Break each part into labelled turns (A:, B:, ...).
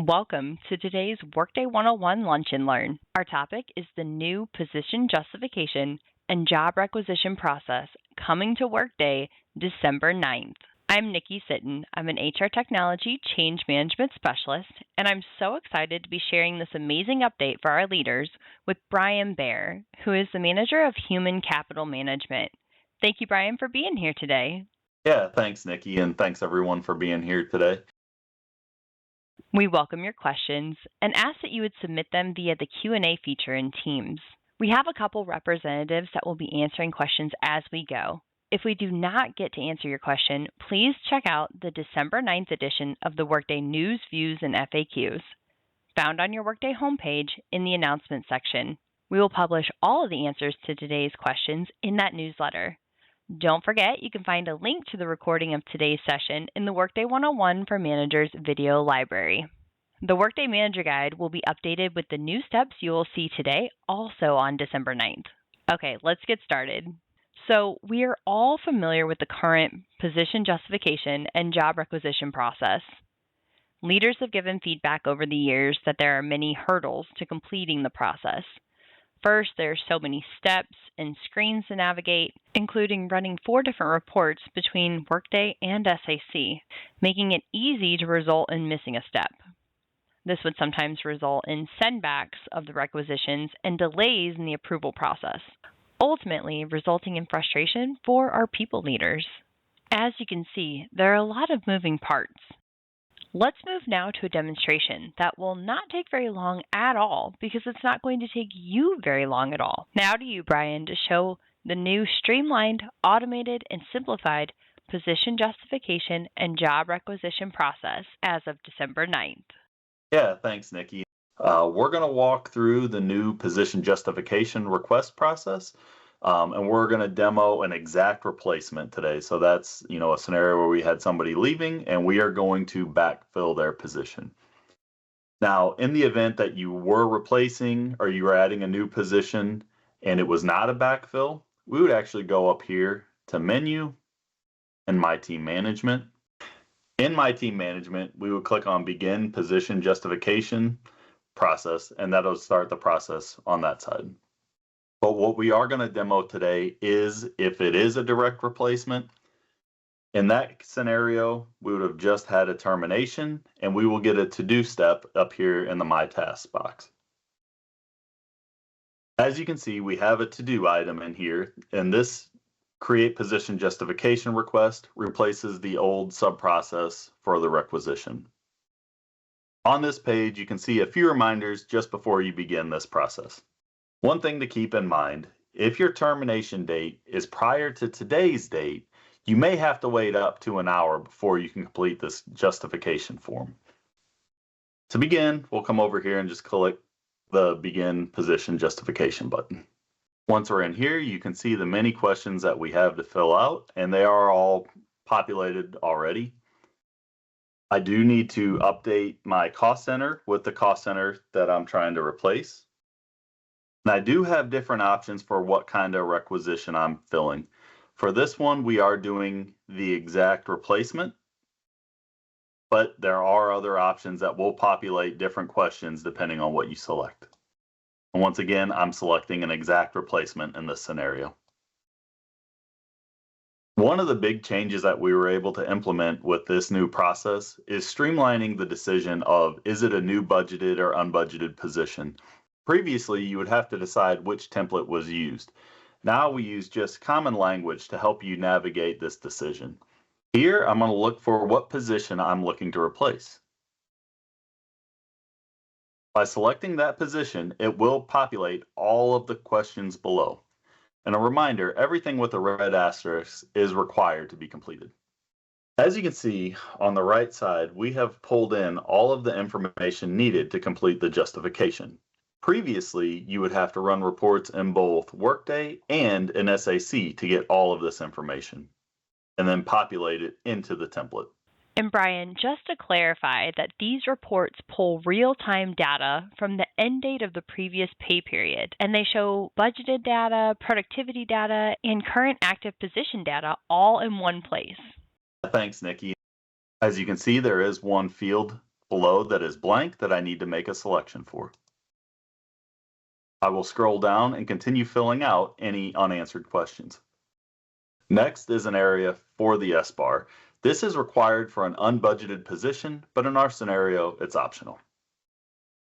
A: Welcome to today's Workday 101 Lunch and Learn. Our topic is the new position justification and job requisition process coming to Workday December 9th. I'm Nikki Sitton. I'm an HR Technology Change Management Specialist, and I'm so excited to be sharing this amazing update for our leaders with Brian Baer, who is the Manager of Human Capital Management. Thank you, Brian, for being here today.
B: Yeah, thanks, Nikki, and thanks everyone for being here today.
A: We welcome your questions and ask that you would submit them via the Q&A feature in Teams. We have a couple representatives that will be answering questions as we go. If we do not get to answer your question, please check out the December 9th edition of the Workday News, Views, and FAQs, found on your Workday homepage in the announcement section. We will publish all of the answers to today's questions in that newsletter. Don't forget, you can find a link to the recording of today's session in the Workday 101 for Managers video library. The Workday Manager Guide will be updated with the new steps you will see today, also on December 9th. Okay, let's get started. So we are all familiar with the current position justification and job requisition process. Leaders have given feedback over the years that there are many hurdles to completing the process. First, there are so many steps and screens to navigate, including running 4 different reports between Workday and SAC, making it easy to result in missing a step. This would sometimes result in sendbacks of the requisitions and delays in the approval process, ultimately resulting in frustration for our people leaders. As you can see, there are a lot of moving parts. Let's move now to a demonstration that will not take very long at all because it's not going to take you very long at all. Now to you, Brian, to show the new streamlined, automated, and simplified position justification and job requisition process as of December 9th.
B: Yeah, thanks, Nikki. We're going to walk through the new position justification request process, and we're going to demo an exact replacement today. So that's, a scenario where we had somebody leaving and we are going to backfill their position. Now, in the event that you were replacing or you were adding a new position and it was not a backfill, we would actually go up here to Menu and My Team Management. In My Team Management, we would click on Begin Position Justification Process, and that'll start the process on that side. But what we are going to demo today is if it is a direct replacement. In that scenario, we would have just had a termination, and we will get a to-do step up here in the My Tasks box. As you can see, we have a to-do item in here, and this Create Position Justification request replaces the old sub-process for the requisition. On this page, you can see a few reminders just before you begin this process. One thing to keep in mind, if your termination date is prior to today's date, you may have to wait up to an hour before you can complete this justification form. To begin, we'll come over here and just click the Begin Position Justification button. Once we're in here, you can see the many questions that we have to fill out, and they are all populated already. I do need to update my cost center with the cost center that I'm trying to replace. And I do have different options for what kind of requisition I'm filling. For this one, we are doing the exact replacement, but there are other options that will populate different questions depending on what you select. And once again, I'm selecting an exact replacement in this scenario. One of the big changes that we were able to implement with this new process is streamlining the decision of, is it a new budgeted or unbudgeted position? Previously, you would have to decide which template was used. Now we use just common language to help you navigate this decision. Here, I'm going to look for what position I'm looking to replace. By selecting that position, it will populate all of the questions below. And a reminder, everything with a red asterisk is required to be completed. As you can see on the right side, we have pulled in all of the information needed to complete the justification. Previously, you would have to run reports in both Workday and in SAC to get all of this information, and then populate it into the template.
A: And Brian, just to clarify that these reports pull real-time data from the end date of the previous pay period, and they show budgeted data, productivity data, and current active position data all in one place.
B: Thanks, Nikki. As you can see, there is one field below that is blank that I need to make a selection for. I will scroll down and continue filling out any unanswered questions. Next is an area for the S-bar. This is required for an unbudgeted position, but in our scenario, it's optional.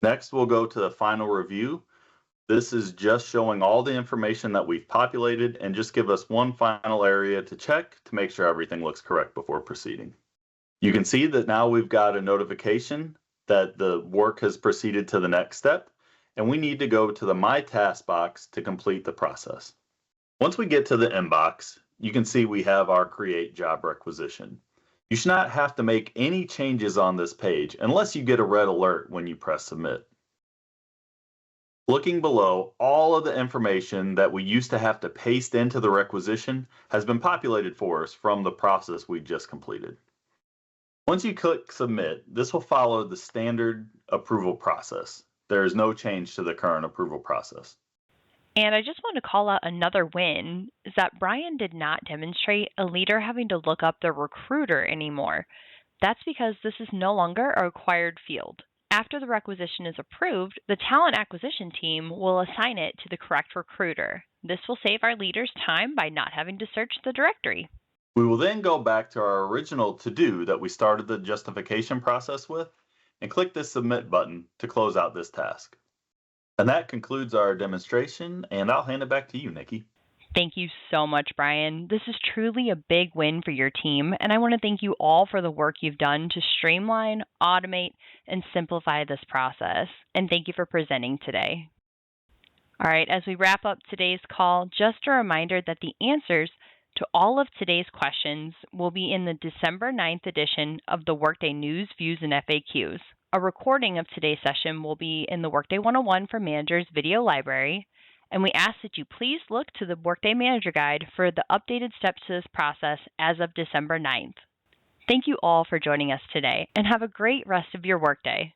B: Next, we'll go to the final review. This is just showing all the information that we've populated and just give us one final area to check to make sure everything looks correct before proceeding. You can see that now we've got a notification that the work has proceeded to the next step, and we need to go to the My Task box to complete the process. Once we get to the inbox, you can see we have our Create Job Requisition. You should not have to make any changes on this page unless you get a red alert when you press Submit. Looking below, all of the information that we used to have to paste into the requisition has been populated for us from the process we just completed. Once you click Submit, this will follow the standard approval process. There is no change to the current approval process.
A: And I just want to call out another win, is that Brian did not demonstrate a leader having to look up the recruiter anymore. That's because this is no longer a required field. After the requisition is approved, the talent acquisition team will assign it to the correct recruiter. This will save our leaders time by not having to search the directory.
B: We will then go back to our original to-do that we started the justification process with and click this Submit button to close out this task. And that concludes our demonstration, and I'll hand it back to you, Nikki.
A: Thank you so much, Brian. This is truly a big win for your team, and I want to thank you all for the work you've done to streamline, automate, and simplify this process. And thank you for presenting today. All right, as we wrap up today's call, just a reminder that the answers to all of today's questions will be in the December 9th edition of the Workday News, Views, and FAQs. A recording of today's session will be in the Workday 101 for Managers video library, and we ask that you please look to the Workday Manager Guide for the updated steps to this process as of December 9th. Thank you all for joining us today, and have a great rest of your workday.